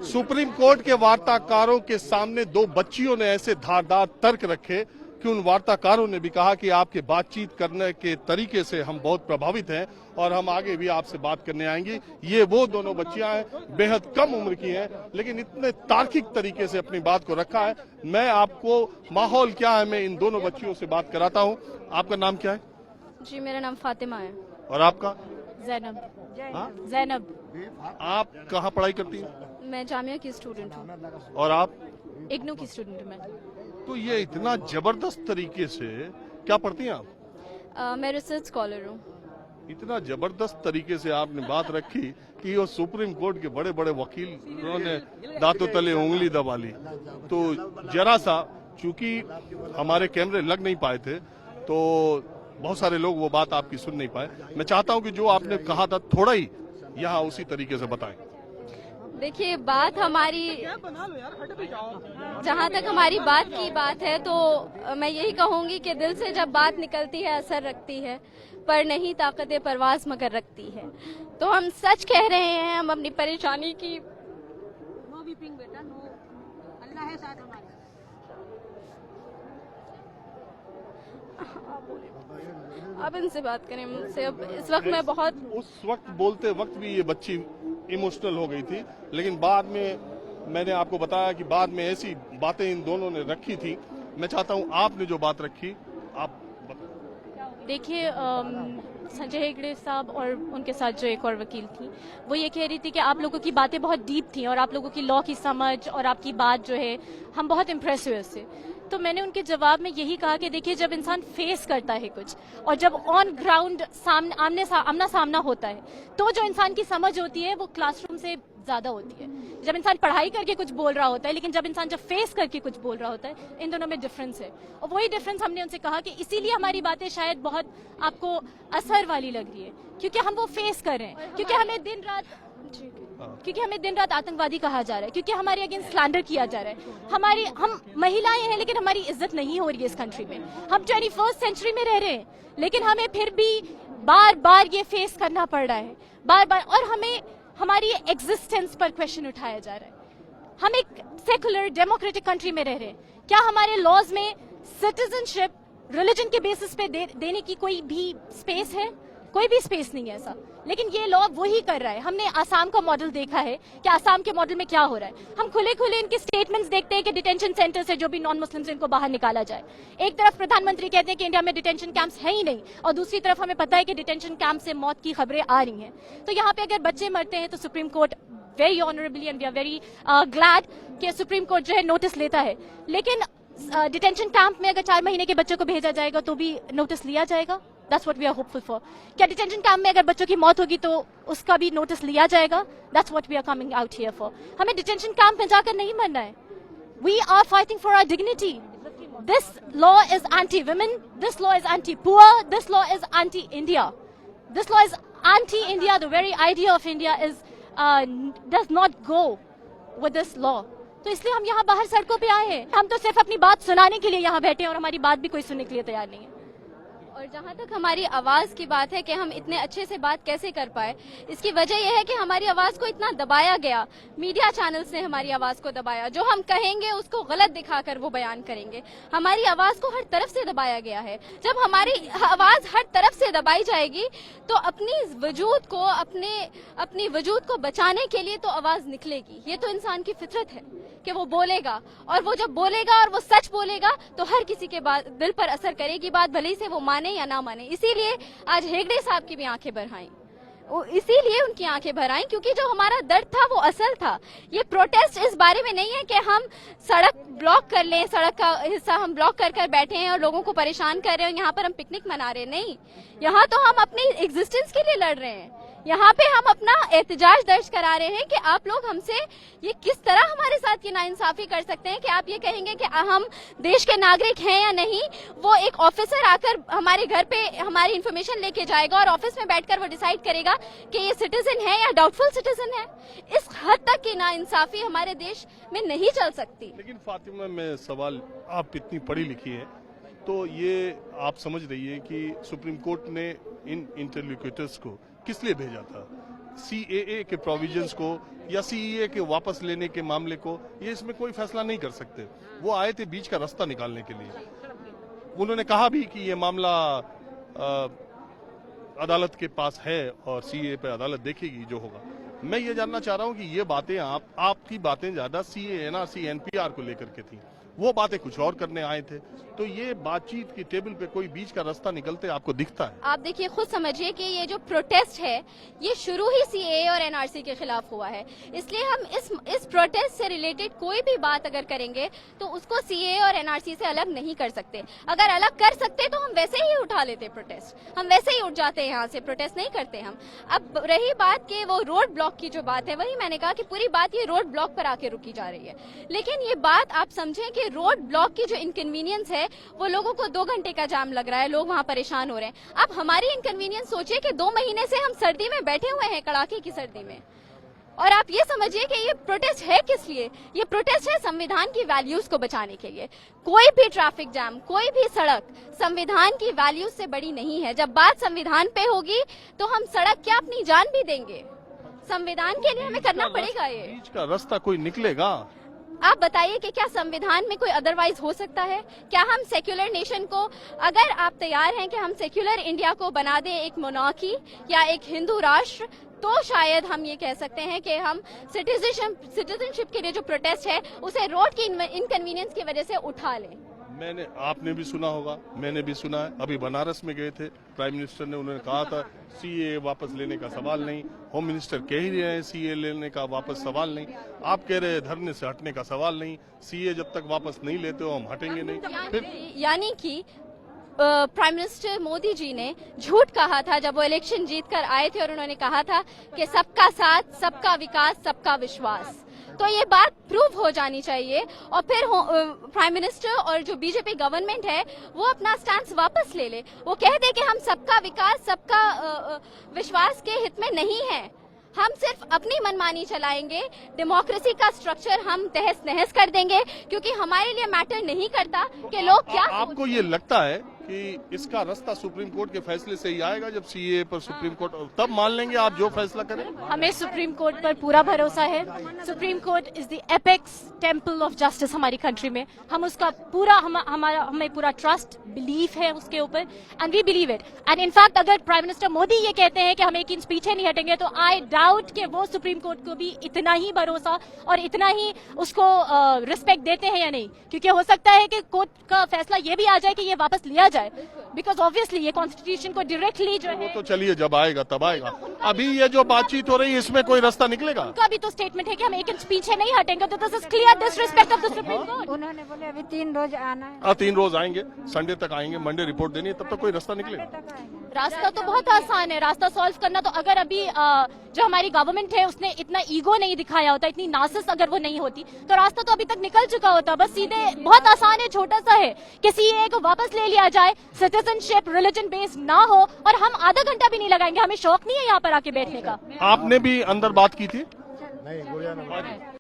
Supreme court के वार्ताकारों के सामने दो बच्चियों ने ऐसे धारदार तर्क रखे कि उन वार्ताकारों ने भी कहा कि आपके बातचीत करने के तरीके से हम बहुत प्रभावित हैं और हम आगे भी आपसे बात करने आएंगी। ये वो दोनों बच्चियां हैं, बेहद कम उम्र की हैं, लेकिन इतने तार्किक तरीके से अपनी बात को रखा है। मैं आपको माहौल क्या है, मैं इन दोनों बच्चियों से बात कराता हूँ। आपका नाम क्या है? जी, मेरा नाम फातिमा है। और आपका? जैनब। हाँ? जैनब। आप कहाँ पढ़ाई करती हैं? मैं जामिया की स्टूडेंट हूँ। और आप? इग्नू की स्टूडेंट हूँ मैं। तो ये इतना जबरदस्त तरीके से क्या पढ़ती हैं आप? मैं रिसर्च स्कॉलर हूँ। इतना जबरदस्त तरीके से आपने बात रखी कि वो सुप्रीम कोर्ट के बड़े बड़े वकील उन्होंने दांतों तले उंगली दबा ली। तो जरा सा, चूंकि हमारे कैमरे लग नहीं पाए थे तो बहुत सारे लोग वो बात आपकी सुन नहीं पाए। मैं चाहता हूं कि जो आपने कहा था थोड़ा ही यहाँ उसी तरीके से बताएं। देखिए, बात हमारी, जहाँ तक हमारी बात की बात है तो मैं यही कहूंगी कि दिल से जब बात निकलती है असर रखती है, पर नहीं ताकत परवाज मगर रखती है। तो हम सच कह रहे हैं, हम अपनी परेशानी की। नो वीपिंग बेटा, नो, अल्लाह है साथ हमारे। अब इनसे बात करें मुझसे। अब इस वक्त मैं बहुत, उस वक्त बोलते वक्त भी ये बच्ची इमोशनल हो गई थी, लेकिन बाद में मैंने आपको बताया कि बाद में ऐसी बातें इन दोनों ने रखी थी। मैं चाहता हूं आपने जो बात रखी आप देखिए, संजय हेगड़े साहब और उनके साथ जो एक और वकील थी, वो ये कह रही थी कि आप लोगों की बातें बहुत डीप थी और आप लोगों की लॉ की समझ और आपकी बात जो है, हम बहुत इम्प्रेस हुए उससे। तो मैंने उनके जवाब में यही कहा कि देखिए, जब इंसान फेस करता है कुछ और जब ऑन ग्राउंड आमना सामना होता है, तो जो इंसान की समझ होती है वो क्लासरूम से ज्यादा होती है। जब इंसान पढ़ाई करके कुछ बोल रहा होता है, लेकिन जब इंसान जब फेस करके कुछ बोल रहा होता है, इन दोनों में डिफरेंस है। और वही डिफरेंस हमने उनसे कहा कि इसीलिए हमारी बातें शायद बहुत आपको असर वाली लग रही है, क्योंकि हम वो फेस कर रहे हैं, क्योंकि हमें दिन रात आतंकवादी कहा जा रहा है, क्योंकि हमारे अगेंस्ट स्लैंडर किया जा रहा है। हम महिलाएं हैं, लेकिन हमारी इज्जत नहीं हो रही है इस कंट्री में। हम 21st सेंचुरी में रह रहे हैं, लेकिन हमें फिर भी बार बार ये फेस करना पड़ रहा है, बार बार। और हमें हमारी एग्जिस्टेंस पर क्वेश्चन उठाया जा रहा है। हम एक सेकुलर डेमोक्रेटिक कंट्री में रह रहे हैं। क्या हमारे लॉज में सिटीजनशिप रिलीजन के बेसिस पे देने की कोई भी स्पेस है? कोई भी स्पेस नहीं है ऐसा। लेकिन ये लॉ वही कर रहा है। हमने आसाम का मॉडल देखा है कि आसाम के मॉडल में क्या हो रहा है। हम खुले खुले इनके स्टेटमेंट्स देखते हैं कि डिटेंशन सेंटर से जो भी नॉन मुस्लिम्स इनको बाहर निकाला जाए। एक तरफ प्रधानमंत्री कहते हैं कि इंडिया में डिटेंशन कैंप्स है ही नहीं, और दूसरी तरफ हमें पता है कि डिटेंशन कैंप से मौत की खबरें आ रही हैं। तो यहाँ पे अगर बच्चे मरते हैं तो supreme court very honourably and we are very glad कि सुप्रीम कोर्ट जो है नोटिस लेता है। लेकिन डिटेंशन कैंप में अगर 4 महीने के बच्चों को भेजा जाएगा तो भी नोटिस लिया जाएगा? That's what we are hopeful for. क्या डिटेंशन कैंप में अगर बच्चों की मौत होगी तो उसका भी नोटिस लिया जाएगा? That's what we are coming out here for. हमें डिटेंशन कैंप में जाकर नहीं मरना है। We are fighting for our dignity. This law is anti-women. This law is anti-poor. This law is anti-India. This law is anti-India. The very idea of India is does not go with this law. तो इसलिए हम यहाँ बाहर सड़कों पे आए हैं। हम तो सिर्फ अपनी बात सुनाने के लिए यहाँ बैठे हैं और हमारी बात भी कोई सुनने के लिए तैयार नहीं है। और जहाँ तक हमारी आवाज़ की बात है कि हम इतने अच्छे से बात कैसे कर पाए, इसकी वजह यह है कि हमारी आवाज़ को इतना दबाया गया। मीडिया चैनल्स ने हमारी आवाज़ को दबाया। जो हम कहेंगे उसको गलत दिखाकर वो बयान करेंगे। हमारी आवाज़ को हर तरफ से दबाया गया है। जब हमारी आवाज़ हर तरफ से दबाई जाएगी तो अपनी वजूद को बचाने के लिए तो आवाज़ निकलेगी। ये तो इंसान की फितरत है कि वो बोलेगा, और वो जब बोलेगा और वो सच बोलेगा तो हर किसी के दिल पर असर करेगी बात, भले ही से वो माने या ना माने। इसीलिए आज हेगड़े साहब की भी आंखें भर आईं, इसीलिए उनकी आंखें भर आईं, क्योंकि जो हमारा दर्द था वो असल था। ये प्रोटेस्ट इस बारे में नहीं है कि हम सड़क ब्लॉक कर लें, सड़क का हिस्सा हम ब्लॉक कर बैठे हैं और लोगों को परेशान कर रहे हैं, यहाँ पर हम पिकनिक मना रहे हैं। नहीं, यहाँ तो हम अपनी एग्जिस्टेंस के लिए लड़ रहे हैं। यहाँ पे हम अपना एहतजाज दर्ज करा रहे हैं कि आप लोग हमसे ये किस तरह हमारे साथ ये नाइंसाफी कर सकते हैं कि आप ये कहेंगे कि हम देश के नागरिक हैं या नहीं। वो एक ऑफिसर आकर हमारे घर पे हमारी इंफॉर्मेशन लेके जाएगा और ऑफिस में बैठकर वो डिसाइड करेगा कि ये सिटीजन है या डाउटफुल सिटीजन है। इस हद तक की नाइंसाफी हमारे देश में नहीं चल सकती। लेकिन फातिमा, मैं सवाल, आप इतनी पढ़ी लिखी है तो ये आप समझ रही है कि सुप्रीम कोर्ट ने इन इंटरलोक्यूटर्स को किस लिए भेजा था? सीएए के प्रोविजंस को या सीएए के वापस लेने के मामले को, ये इसमें कोई फैसला नहीं कर सकते। वो आए थे बीच का रास्ता निकालने के लिए। उन्होंने कहा भी कि ये मामला अदालत के पास है और सीएए पे अदालत देखेगी जो होगा। मैं ये जानना चाह रहा हूं कि ये बातें आपकी बातें ज्यादा सीएए एनआरसी एनपीआर को लेकर के थी, वो बातें कुछ और करने आए थे। तो ये बातचीत की टेबल पे कोई बीच का रास्ता निकलते आपको दिखता है? आप देखिए, खुद समझिए कि ये जो प्रोटेस्ट है ये शुरू ही सीएए और एनआरसी के खिलाफ हुआ है। इसलिए हम इस प्रोटेस्ट से रिलेटेड कोई भी बात अगर करेंगे तो उसको सीएए और एनआरसी से अलग नहीं कर सकते। अगर अलग कर सकते तो हम वैसे ही उठा लेते प्रोटेस्ट, हम वैसे ही उठ जाते यहाँ से, प्रोटेस्ट नहीं करते हम। अब रही बात कि वो रोड ब्लॉक की जो बात है, वही मैंने कहा कि पूरी बात ये रोड ब्लॉक पर आके रुकी जा रही है। लेकिन ये बात आप समझें कि रोड ब्लॉक की जो इनकन्वीनियंस है, वो लोगों को 2 घंटे का जाम लग रहा है, लोग वहां परेशान हो रहे हैं। अब हमारी इनकन्वीनियंस सोचिए कि 2 महीने से हम सर्दी में बैठे हुए हैं, कड़ाके की सर्दी में, और आप ये समझिए कि ये प्रोटेस्ट है किस लिए? ये प्रोटेस्ट है संविधान की वैल्यूज को बचाने के लिए। कोई भी ट्रैफिक जाम, कोई भी सड़क संविधान की वैल्यूज से बड़ी नहीं है। जब बात संविधान पे होगी तो हम सड़क क्या अपनी जान भी देंगे। संविधान के लिए हमें करना पड़ेगा। ये बीच का रास्ता कोई निकलेगा? आप बताइए कि क्या संविधान में कोई अदरवाइज हो सकता है? क्या हम सेक्युलर नेशन को, अगर आप तैयार हैं कि हम सेक्युलर इंडिया को बना दें एक मोनार्की या एक हिंदू राष्ट्र, तो शायद हम ये कह सकते हैं कि हम सिटीजनशिप के लिए जो प्रोटेस्ट है उसे रोड की इनकन्वीनियंस की वजह से उठा लें। आपने भी सुना होगा, मैंने भी सुना है। अभी बनारस में गए थे, प्राइम मिनिस्टर ने, उन्होंने कहा था सीए वापस लेने का सवाल नहीं। होम मिनिस्टर कह ही रहे हैं सीए लेने का वापस सवाल नहीं। आप कह रहे हैं धरने से हटने का सवाल नहीं। सीए जब तक वापस नहीं लेते हो हम हटेंगे नहीं। फिर यानी कि प्राइम मिनिस्टर मोदी जी ने झूठ कहा था जब वो इलेक्शन जीत कर आए थे, और उन्होंने कहा था कि सबका साथ, सबका विकास, सबका विश्वास। तो ये बात प्रूव हो जानी चाहिए, और फिर प्राइम मिनिस्टर और जो बीजेपी गवर्नमेंट है वो अपना स्टैंड वापस ले ले। वो कह दे कि हम सबका विकास, सबका विश्वास के हित में नहीं है, हम सिर्फ अपनी मनमानी चलाएंगे, डेमोक्रेसी का स्ट्रक्चर हम तहस नहस कर देंगे, क्योंकि हमारे लिए मैटर नहीं करता कि लोग क्या। आपको ये लगता है कि इसका रास्ता सुप्रीम कोर्ट के फैसले से ही आएगा? जब सीए पर सुप्रीम कोर्ट, तब मान लेंगे आप जो फैसला करें? हमें सुप्रीम कोर्ट पर पूरा भरोसा है। Supreme court is the apex temple of justice हमारी कंट्री में। हम उसका पूरा हमें पूरा ट्रस्ट, बिलीफ है उसके ऊपर, and we believe it. And in fact अगर प्राइम मिनिस्टर मोदी ये कहते हैं कि हम एक इंच पीछे नहीं हटेंगे, तो आई डाउट कि वो सुप्रीम कोर्ट को भी इतना ही भरोसा और इतना ही उसको रिस्पेक्ट देते हैं या नहीं। क्योंकि हो सकता है कि कोर्ट का फैसला ये भी आ जाए कि ये वापस लिया जाए, बिकॉज ऑब्वियसली ये कॉन्स्टिट्यूशन को डायरेक्टली जो है, वो तो चलिए जब आएगा तब आएगा। अभी ये जो बातचीत हो रही है इसमें कोई रास्ता निकलेगा? उनका भी तो स्टेटमेंट है कि हम एक इंच पीछे नहीं हटेंगे, तो this is clear disrespect of the supreme court. उन्होंने बोले अभी 3 रोज आना है। 3 रोज आएंगे, संडे तक आएंगे, मंडे रिपोर्ट देनी है, तब तक कोई रास्ता निकलेगा? रास्ता तो बहुत आसान है, रास्ता सॉल्व करना। तो अगर अभी जो हमारी गवर्नमेंट है उसने इतना ईगो नहीं दिखाया होता, इतनी नासस अगर वो नहीं होती, तो रास्ता तो अभी तक निकल चुका होता। बस सीधे, बहुत आसान है, छोटा सा है कि सीए को वापस ले लिया जाए, सिटीजनशिप रिलीजन बेस्ड ना हो, और हम आधा घंटा भी नहीं लगाएंगे। हमें शौक नहीं है यहाँ पर आके बैठने का। आपने भी अंदर बात की थी? नहीं, गुड़िया ने